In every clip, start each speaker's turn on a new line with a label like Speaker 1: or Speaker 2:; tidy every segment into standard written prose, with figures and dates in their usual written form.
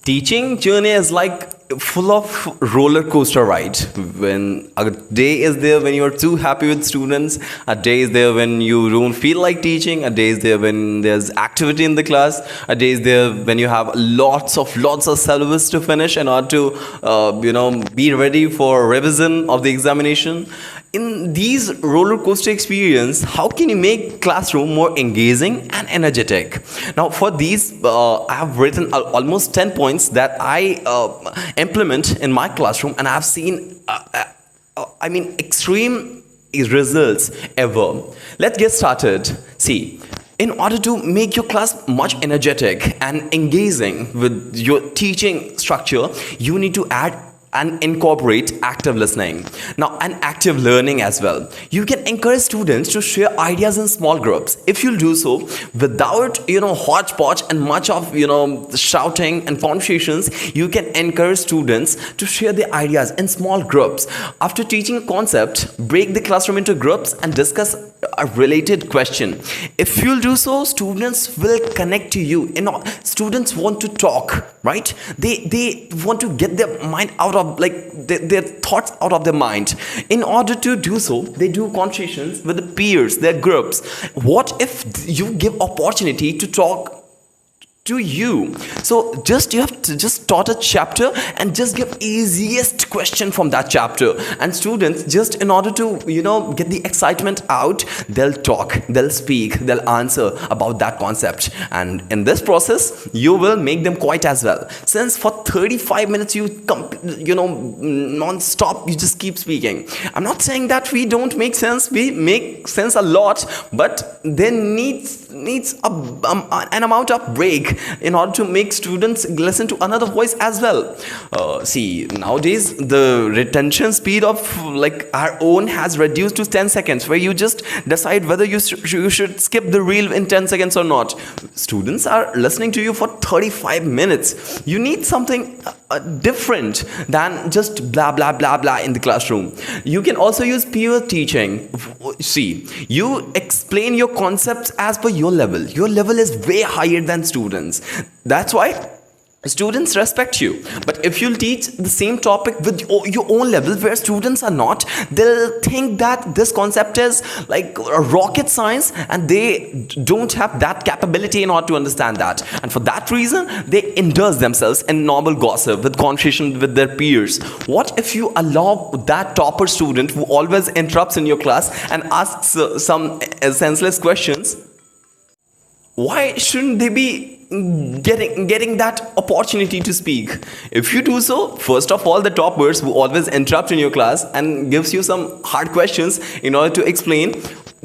Speaker 1: Teaching journey is like full of roller coaster ride. When a day is there when you're too happy with students, a day is there when you don't feel like teaching, a day is there when there's activity in the class, a day is there when you have lots of syllabus to finish in order to be ready for revision of the examination. In these roller coaster experience, how can you make classroom more engaging and energetic? Now for these I have written almost 10 points that I implement in my classroom, and I have seen extreme results ever. Let's get started. See, in order to make your class much energetic and engaging with your teaching structure, you need to add and incorporate active listening now and active learning as well. You can encourage students to share ideas in small groups. If you'll do so without hodgepodge and much of shouting and conversations, you can encourage students to share their ideas in small groups. After teaching a concept, break the classroom into groups and discuss a related question. If you'll do so, students will connect to you. Students want to talk, right? They want to get their mind out of their thoughts out of their mind. In order to do so, they do conversations with the peers, their groups. What if you give opportunity to talk to you? So you have to just taught a chapter and just give easiest question from that chapter, and students, just in order to get the excitement out, they'll talk, they'll speak, they'll answer about that concept, and in this process you will make them quiet as well. Since for 35 minutes non-stop you just keep speaking, I'm not saying that we don't make sense, we make sense a lot, but there needs an amount of break in order to make students listen to another voice as well. See, nowadays the retention speed of our own has reduced to 10 seconds, where you just decide whether you should skip the reel in 10 seconds or not. Students are listening to you for 35 minutes. You need something different than just blah blah blah blah in the classroom. You can also use peer teaching. See, you explain your concepts as per your level. Your level is way higher than students. That's why students respect you. But if you'll teach the same topic with your own level where students are not, they'll think that this concept is like a rocket science, and they don't have that capability in order to understand that. And for that reason, they indulge themselves in normal gossip with conversation with their peers. What if you allow that topper student who always interrupts in your class and asks some senseless questions? Why shouldn't they be getting that opportunity to speak? If you do so, first of all, the toppers who always interrupt in your class and gives you some hard questions in order to explain,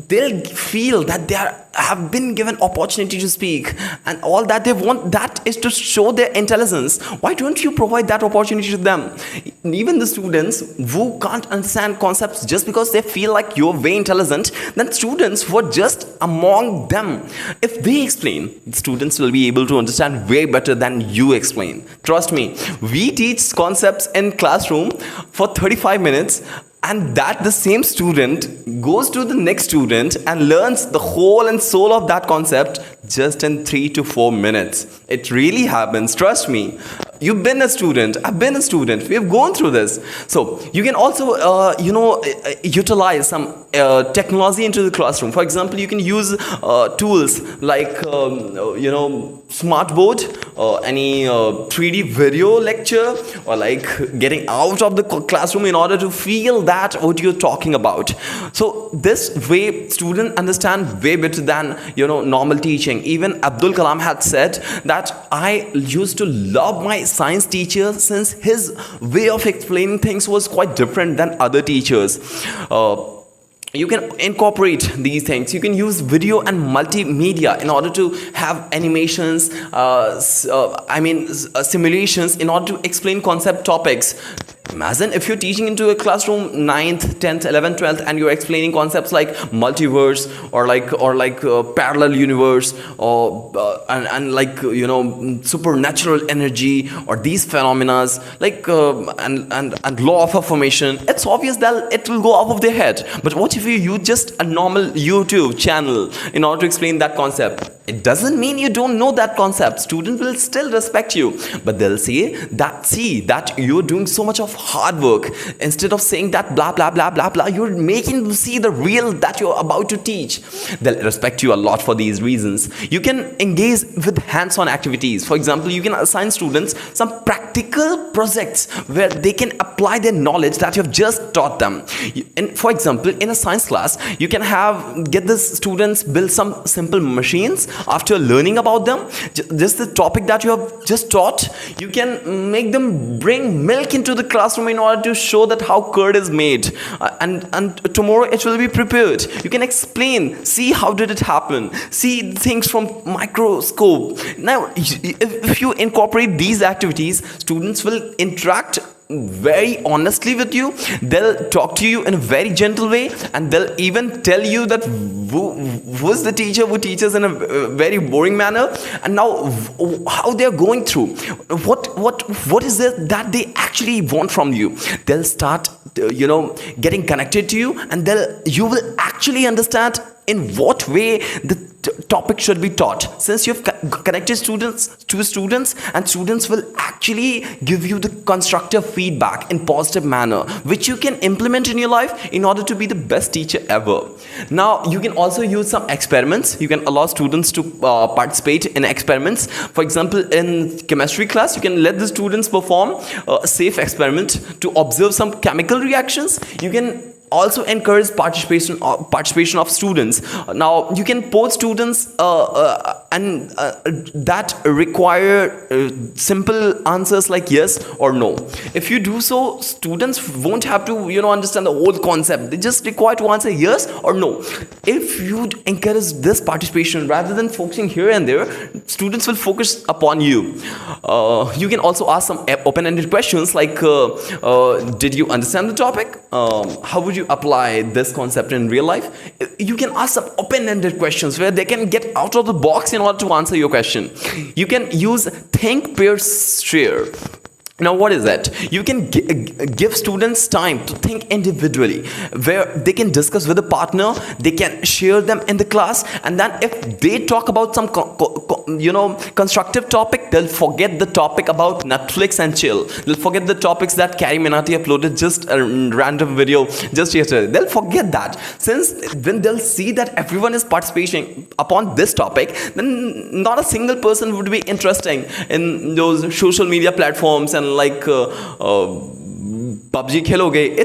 Speaker 1: they'll feel that they have been given opportunity to speak, and all that they want, that is to show their intelligence. Why don't you provide that opportunity to them? Even the students who can't understand concepts just because they feel like you're very intelligent, then students who are just among them, if they explain, students will be able to understand way better than you explain. Trust me, we teach concepts in classroom for 35 minutes, and that the same student goes to the next student and learns the whole and soul of that concept just in 3 to 4 minutes. It really happens, trust me. You've been a student, I've been a student, we have gone through this. So you can also utilize some technology into the classroom. For example, you can use tools like smartboard, any 3D video lecture, or like getting out of the classroom in order to feel that what you're talking about. So this way students understand way better than normal teaching. Even Abdul Kalam had said that I used to love my science teacher since his way of explaining things was quite different than other teachers. You can incorporate these things. You can use video and multimedia in order to have animations, simulations in order to explain concept topics. Imagine if you're teaching into a classroom 9th, 10th, 11th, 12th, and you're explaining concepts like multiverse or parallel universe, or supernatural energy, or these phenomena and law of affirmation. It's obvious that it will go off of their head. But what if you use just a normal YouTube channel in order to explain that concept? It doesn't mean you don't know that concept. Students will still respect you, but they'll say that, see that you're doing so much of hard work. Instead of saying that blah blah blah blah blah, you're making them see the real that you're about to teach. They'll respect you a lot for these reasons. You can engage with hands-on activities. For example, you can assign students some practical projects where they can apply their knowledge that you've just taught them. And for example, in a science class, you can get the students build some simple machines. After learning about them, just the topic that you have just taught, you can make them bring milk into the classroom in order to show that how curd is made, and tomorrow it will be prepared. You can explain, see how did it happen, see things from microscope. Now if you incorporate these activities, students will interact very honestly with you. They'll talk to you in a very gentle way, and they'll even tell you that who's the teacher who teaches in a very boring manner, and now how they're going through, what is it that they actually want from you. They'll start getting connected to you, and you will actually understand in what way the topic should be taught. Since you've connected students to students, and students will actually give you the constructive feedback in positive manner, which you can implement in your life in order to be the best teacher ever. Now you can also use some experiments. You can allow students to participate in experiments. For example, in chemistry class, you can let the students perform a safe experiment to observe some chemical reactions. You can also encourage participation of students. Now you can pose students and that require simple answers like yes or no. If you do so, students won't have to understand the whole concept. They just require to answer yes or no. If you encourage this participation rather than focusing here and there, students will focus upon you. You can also ask some open-ended questions like did you understand the topic? How would you apply this concept in real life? You can ask some open-ended questions where they can get out of the box in order to answer your question. You can use think, pair, share. Now what is that? You can give students time to think individually, where they can discuss with a partner, they can share them in the class, and then if they talk about some constructive topic, they'll forget the topic about Netflix and chill. They'll forget the topics that Carrie Minati uploaded just a random video just yesterday. They'll forget that. Since when they'll see that everyone is participating upon this topic, then not a single person would be interesting in those social media platforms and like PUBG kheloge.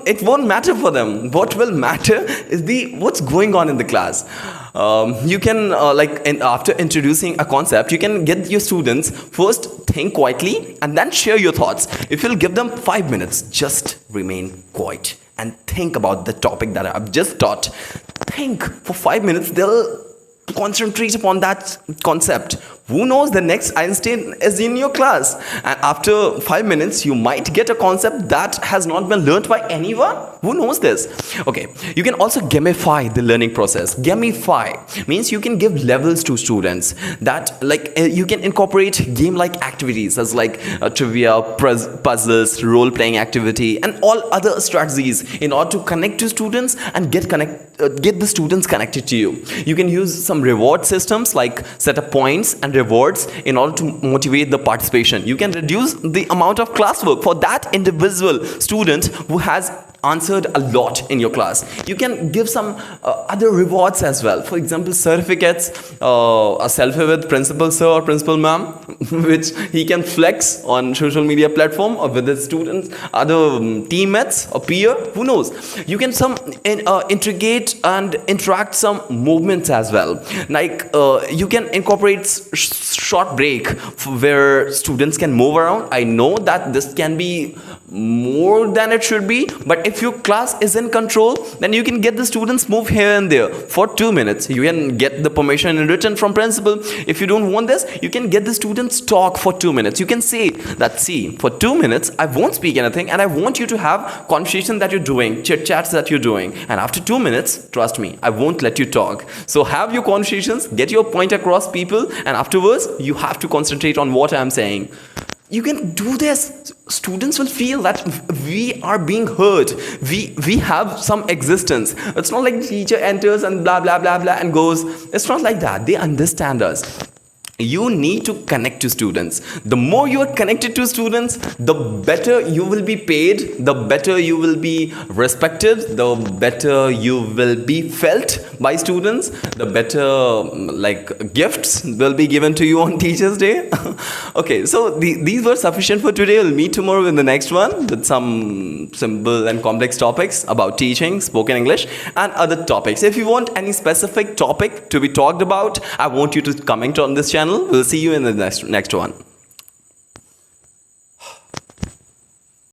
Speaker 1: It won't matter for them. What will matter is what's going on in the class. You can after introducing a concept, you can get your students first think quietly and then share your thoughts. If you'll give them 5 minutes, just remain quiet and think about the topic that I've just taught. Think for 5 minutes. They'll concentrate upon that concept. Who knows, the next Einstein is in your class, and after 5 minutes you might get a concept that has not been learned by anyone. Who knows this? Okay, you can also gamify the learning process. Gamify means you can give levels to students, that you can incorporate game-like activities as trivia, puzzles, role-playing activity, and all other strategies in order to connect to students and get the students connected to you. You can use some reward systems like set up points and rewards in order to motivate the participation. You can reduce the amount of classwork for that individual student who has answered a lot in your class. You can give some other rewards as well. For example, certificates, a selfie with principal sir or principal ma'am, which he can flex on social media platform or with his students, other teammates or peer. Who knows? You can integrate and interact some movements as well. You can incorporate short break where students can move around. I know that this can be more than it should be, but if your class is in control, then you can get the students move here and there for 2 minutes. You can get the permission in written from principal. If you don't want this, you can get the students talk for 2 minutes. You can say that, see, for 2 minutes I won't speak anything, and I want you to have conversation that you're doing, chit chats that you're doing, and after 2 minutes, trust me, I won't let you talk. So have your conversations, get your point across people, and afterwards you have to concentrate on what I'm saying. you can do this. Students will feel that we are being heard, we have some existence. It's not like the teacher enters and blah blah blah blah and goes. It's not like that. They understand us. You need to connect to students. The more you are connected to students, the better you will be paid, the better you will be respected, the better you will be felt by students, the better like gifts will be given to you on Teachers Day. Okay, so these were sufficient for today. We'll meet tomorrow in the next one with some simple and complex topics about teaching, spoken English, and other topics. If you want any specific topic to be talked about, I want you to comment on this channel. We'll see you in the next one.